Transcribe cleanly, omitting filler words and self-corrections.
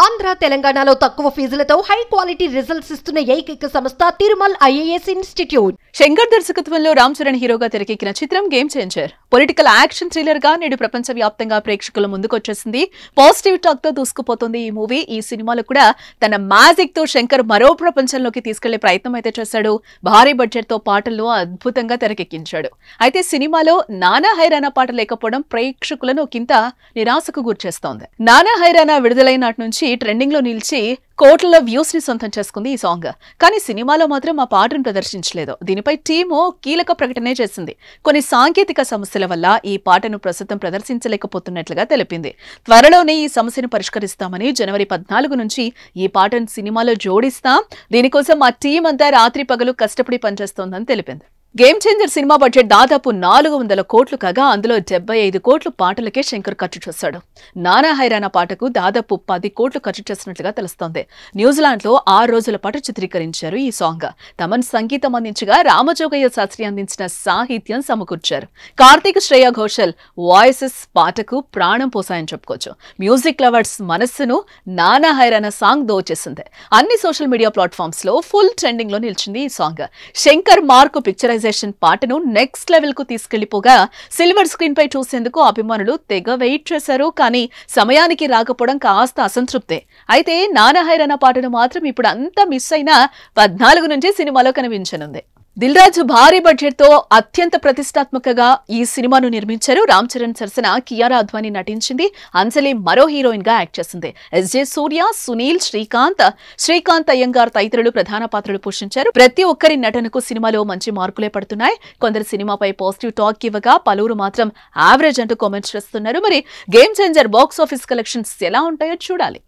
ఆంధ్ర తెలంగాణలో తక్కువ ఫీజులతో high quality results ఇస్తున్న ఏకైక సంస్థ తిరుమల్ ఐఏఎస్ ఇన్స్టిట్యూట్. శంకర్ దర్శకత్వంలో రామ్ చరణ్ హీరోగా తెరకెక్కిన చిత్రం game changer political action thriller గా నేడు ప్రపంచవ్యాప్తంగా ప్రేక్షకుల ముందుకొచ్చేసింది. పాజిటివ్ టాక్ తో దూసుకుపోతుంది ఈ మూవీ. ఈ సినిమాలో కూడా తన మ్యాజిక్ తో శంకర్ మరో ప్రపంచంలోకి తీసుకెళ్లే ప్రయత్నం అయితే చేశాడు. భారీ బడ్జెట్ తో పాటల్లో అద్భుతంగా తెరకెక్కించాడు. అయితే సినిమాలో నానా హైరానా పాట లేకపోవడం ప్రేక్షకులను ఒకంత నిరాశకు గురిచేస్తోంది. నానా హైరానా విడుదలైన నాటి నుంచి ట్రెండింగ్ లో నిలిచి కోట్ల వ్యూస్ ని సొంతం చేసుకుంది ఈ సాంగ్. కానీ సినిమాలో మాత్రం ఆ పాటను ప్రదర్శించలేదు. దీనిపై టీము కీలక ప్రకటనే చేసింది. కొన్ని సాంకేతిక సమస్యల వల్ల ఈ పాటను ప్రస్తుతం ప్రదర్శించలేకపోతున్నట్లుగా తెలిపింది. త్వరలోనే ఈ సమస్యను పరిష్కరిస్తామని జనవరి 14 నుంచి ఈ పాటను సినిమాలో జోడిస్తాం. దీనికోసం ఆ టీం అంతా రాత్రి పగలు కష్టపడి పనిచేస్తోందని తెలిపింది. గేమ్ చేంజర్ సినిమా బడ్జెట్ దాదాపు 400 కోట్లు కాగా అందులో 75 కోట్లు పాటలకే శంకర్ ఖర్చు చేశాడు. నానా హైరానా పాటకు దాదాపు 10 కోట్లు ఖర్చు చేసినట్లుగా తెలుస్తోంది. న్యూజిలాండ్ లో 6 రోజుల పాటు చిత్రీకరించారు ఈ సాంగ్. తమన్ సంగీతం అందించగా రామజోగయ్య శాస్త్రి అందించిన సాహిత్యం సమకూర్చారు. కార్తీక్ శ్రేయా ఘోషల్ వాయిసెస్ పాటకు ప్రాణం పోసాయని చెప్పుకోవచ్చు. మ్యూజిక్ లవర్స్ మనస్సును నానా హైరానా సాంగ్ దోచేసింది. అన్ని సోషల్ మీడియా ప్లాట్ఫామ్స్ లో ఫుల్ ట్రెండింగ్ లో నిలిచింది ఈ సాంగ్. శంకర్ మార్కు పిక్చర్ పాటను నెక్స్ట్ లెవెల్ కు తీసుకెళ్లిపోగా సిల్వర్ స్క్రీన్ పై చూసేందుకు అభిమానులు తెగ వెయిట్ చేశారు. కానీ సమయానికి రాకపోవడం కాస్త అసంతృప్తే. అయితే నానా హైరానా పాటను మాత్రం ఇప్పుడు అంతా మిస్ అయినా 14 నుంచి సినిమాలో కనిపించనుంది. దిల్ రాజు భారీ బడ్జెట్ తో అత్యంత ప్రతిష్టాత్మకంగా ఈ సినిమాను నిర్మించారు. రామ్ చరణ్ సరసన కియారా అద్వానీ నటించింది. అంజలి మరో హీరోయిన్ గా యాక్ట్ చేసింది. ఎస్జే సూర్య, సునీల్, శ్రీకాంత్ అయ్యంగార్ తదితరులు ప్రధాన పాత్రలు పోషించారు. ప్రతి ఒక్కరి నటనకు సినిమాలో మంచి మార్కులే పడుతున్నాయి. కొందరు సినిమాపై పాజిటివ్ టాక్ ఇవ్వగా పలువురు మాత్రం యావరేజ్ అంటూ కామెంట్స్ చేస్తున్నారు. మరి game changer box office collections ఎలా ఉంటాయో చూడాలి.